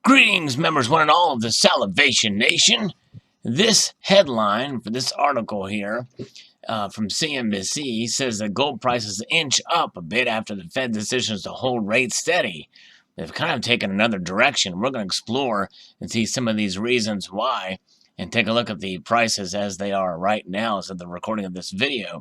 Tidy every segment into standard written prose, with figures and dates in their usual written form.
Greetings, members one and all of the Salivation Nation. This headline for this article here from CNBC says that gold prices inch up a bit after the Fed decisions to hold rates steady. They've kind of taken another direction. We're going to explore and see some of these reasons why and take a look at the prices as they are right now as of the recording of this video.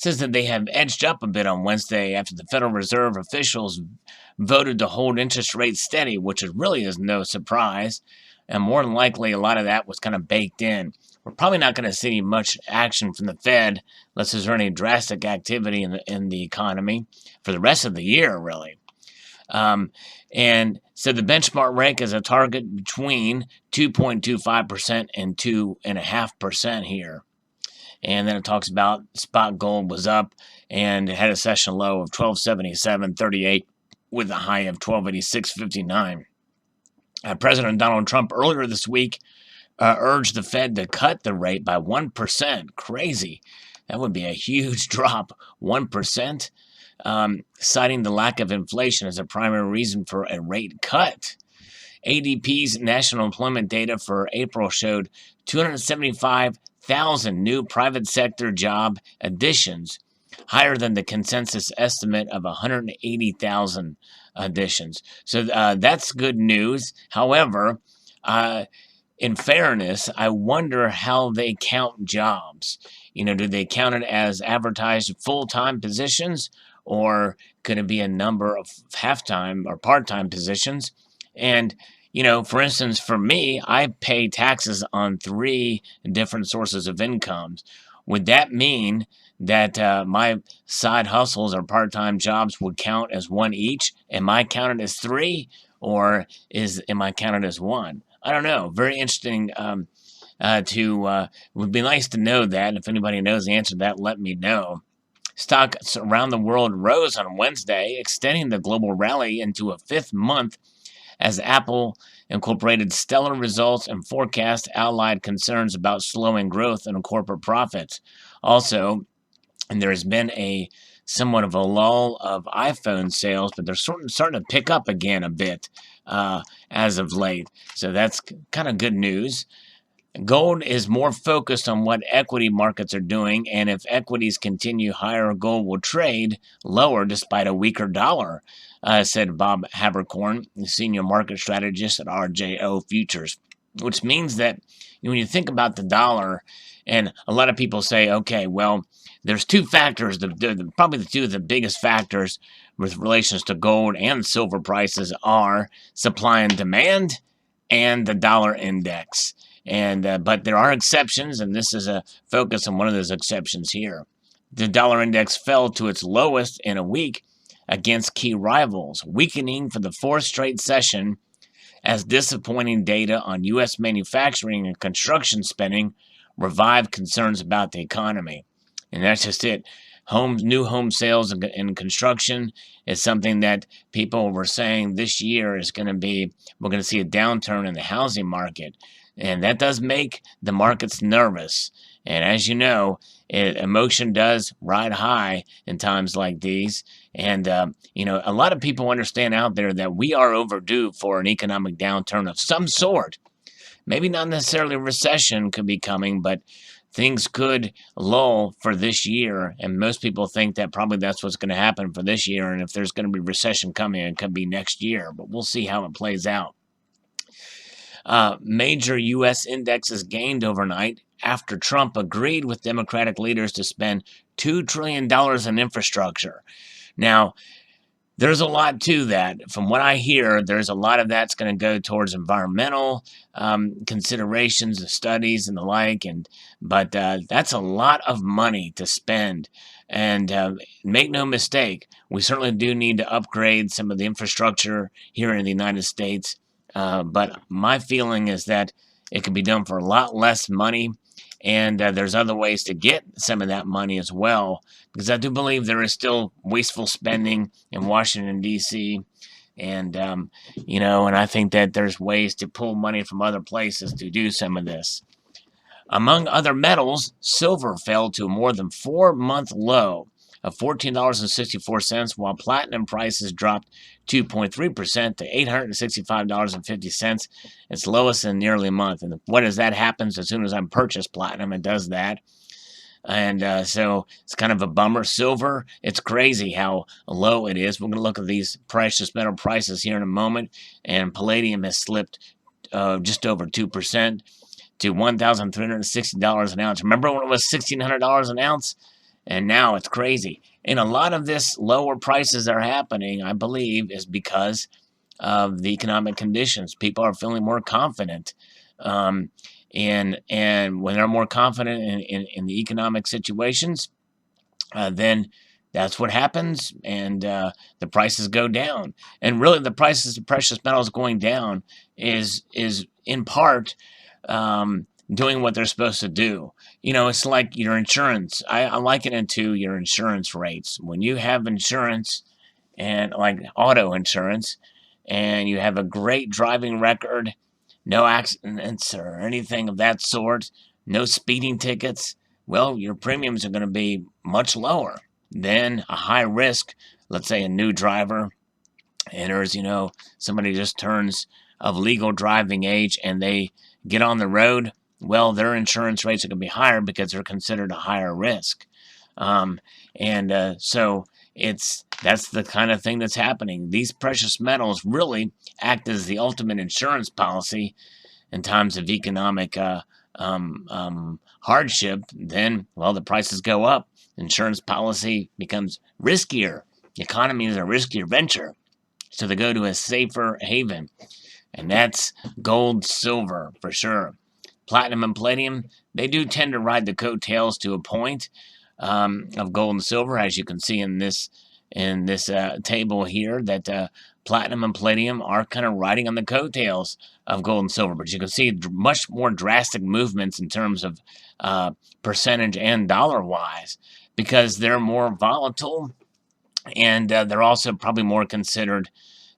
Says that they have edged up a bit on Wednesday after the Federal Reserve officials voted to hold interest rates steady, which really is no surprise. And more than likely, a lot of that was kind of baked in. We're probably not going to see much action from the Fed unless there's any drastic activity in the economy for the rest of the year, really. And so the benchmark rate is a target between 2.25% and 2.5% here. And then it talks about spot gold was up and it had a session low of 1277.38 with a high of 1286.59. President Donald Trump earlier this week urged the Fed to cut the rate by 1%. Crazy. That would be a huge drop, 1%, citing the lack of inflation as a primary reason for a rate cut. ADP's national employment data for April showed 275,000 new private sector job additions, higher than the consensus estimate of 180,000 additions. So that's good news. However, in fairness, I wonder how they count jobs. Do they count it as advertised full-time positions, or could it be a number of half-time or part-time positions? And for instance, for me, I pay taxes on 3 different sources of incomes. Would that mean that my side hustles or part-time jobs would count as 1 each? Am I counted as 3, or am I counted as 1? I don't know. Very interesting. Would be nice to know that. If anybody knows the answer to that, let me know. Stocks around the world rose on Wednesday, extending the global rally into a 5th month as Apple incorporated stellar results and forecast allied concerns about slowing growth in corporate profits. Also, and there has been a somewhat of a lull of iPhone sales, but they're starting to pick up again a bit as of late. So that's kind of good news. Gold is more focused on what equity markets are doing, and if equities continue higher, gold will trade lower despite a weaker dollar, said Bob Habercorn, the senior market strategist at RJO Futures, which means that when you think about the dollar, and a lot of people say, okay, well, there's 2 factors, probably the 2 of the biggest factors with relations to gold and silver prices are supply and demand and the dollar index. And but there are exceptions, and this is a focus on one of those exceptions here. The dollar index fell to its lowest in a week against key rivals, weakening for the 4th straight session as disappointing data on U.S. manufacturing and construction spending revived concerns about the economy. And that's just it. New home sales and construction is something that people were saying this year is going to be, we're going to see a downturn in the housing market. And that does make the markets nervous. And as you know, emotion does ride high in times like these. And, a lot of people understand out there that we are overdue for an economic downturn of some sort. Maybe not necessarily a recession could be coming, but things could lull for this year. And most people think that probably that's what's going to happen for this year. And if there's going to be recession coming, it could be next year. But we'll see how it plays out. Major U.S. indexes gained overnight after Trump agreed with Democratic leaders to spend $2 trillion in infrastructure. Now, there's a lot to that. From what I hear, there's a lot of that's going to go towards environmental considerations, the studies and the like. But that's a lot of money to spend. And make no mistake, we certainly do need to upgrade some of the infrastructure here in the United States. But my feeling is that it can be done for a lot less money, and there's other ways to get some of that money as well, because I do believe there is still wasteful spending in Washington, D.C., and, and I think that there's ways to pull money from other places to do some of this. Among other metals, silver fell to a more than 4-month low, of $14.64, while platinum prices dropped 2.3% to $865.50. Its lowest in nearly a month. And what does that happen? As soon as I purchase platinum, it does that. And so it's kind of a bummer. Silver, it's crazy how low it is. We're going to look at these precious metal prices here in a moment. And palladium has slipped just over 2% to $1,360 an ounce. Remember when it was $1,600 an ounce? And now it's crazy. And a lot of this lower prices that are happening, I believe, is because of the economic conditions. People are feeling more confident. And when they're more confident in the economic situations, then that's what happens, and the prices go down. And really, the prices of precious metals going down is in part doing what they're supposed to do. You know, it's like your insurance. I liken it to your insurance rates. When you have insurance, and like auto insurance, and you have a great driving record, no accidents or anything of that sort, no speeding tickets, well, your premiums are going to be much lower than a high risk. Let's say a new driver enters, somebody just turns of legal driving age and they get on the road. Well, their insurance rates are going to be higher because they're considered a higher risk. So that's the kind of thing that's happening. These precious metals really act as the ultimate insurance policy in times of economic hardship. Then, well, the prices go up. Insurance policy becomes riskier. The economy is a riskier venture, so they go to a safer haven, and that's gold, silver for sure. Platinum and palladium, they do tend to ride the coattails to a point of gold and silver, as you can see in this table here, that platinum and palladium are kind of riding on the coattails of gold and silver. But you can see much more drastic movements in terms of percentage and dollar-wise because they're more volatile, and they're also probably more considered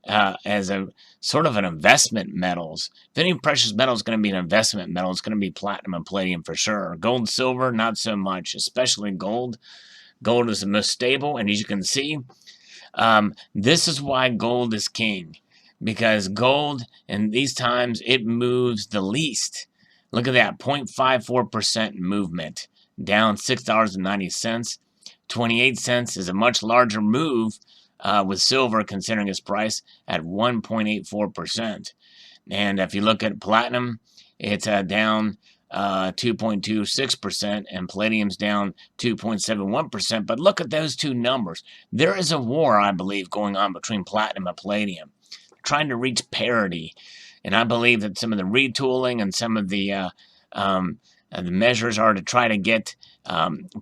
as a sort of an investment metals. If any precious metal is going to be an investment metal, it's going to be platinum and palladium for sure. Gold and silver, not so much, especially gold. Gold is the most stable, and as you can see, this is why gold is king, because gold in these times, it moves the least. Look at that, 0.54% movement, down $6.90. 28 cents is a much larger move with silver considering its price at 1.84%. And if you look at platinum, it's down 2.26%, and palladium's down 2.71%. But look at those two numbers. There is a war, I believe, going on between platinum and palladium, trying to reach parity. And I believe that some of the retooling and some of the measures are to try to get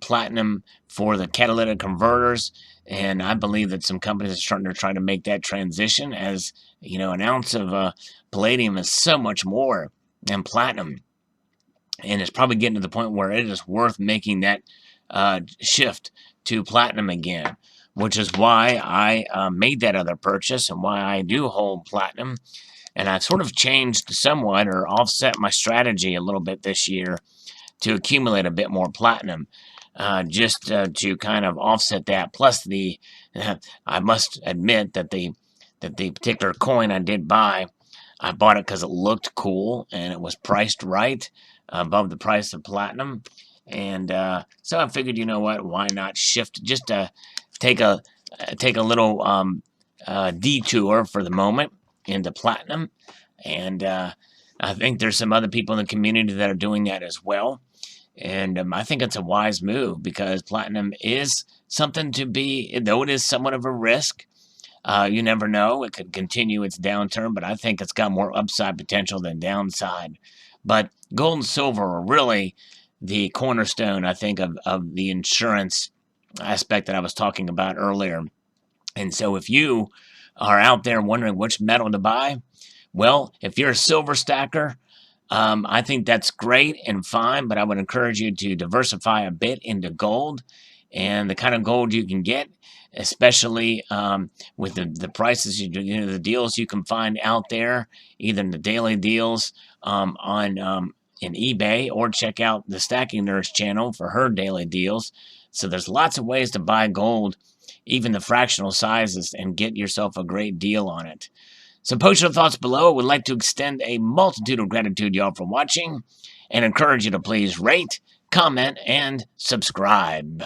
platinum for the catalytic converters. And I believe that some companies are starting to try to make that transition, as an ounce of palladium is so much more than platinum. And it's probably getting to the point where it is worth making that shift to platinum again, which is why I made that other purchase and why I do hold platinum. And I've sort of changed somewhat or offset my strategy a little bit this year to accumulate a bit more platinum, just to kind of offset that. Plus, I must admit that the particular coin I did buy, I bought it because it looked cool and it was priced right, above the price of platinum. And so I figured, you know what, why not shift, just to take a little detour for the moment into platinum. And I think there's some other people in the community that are doing that as well. And I think it's a wise move because platinum is something to be, though it is somewhat of a risk, you never know. It could continue its downturn, but I think it's got more upside potential than downside. But gold and silver are really the cornerstone, I think, of the insurance aspect that I was talking about earlier. And so if you are out there wondering which metal to buy, well, if you're a silver stacker, I think that's great and fine, but I would encourage you to diversify a bit into gold and the kind of gold you can get, especially with the prices, the deals you can find out there, either in the daily deals in eBay, or check out the Stacking Nurse channel for her daily deals. So there's lots of ways to buy gold, even the fractional sizes, and get yourself a great deal on it. So post your thoughts below. I would like to extend a multitude of gratitude, y'all, for watching, and encourage you to please rate, comment, and subscribe.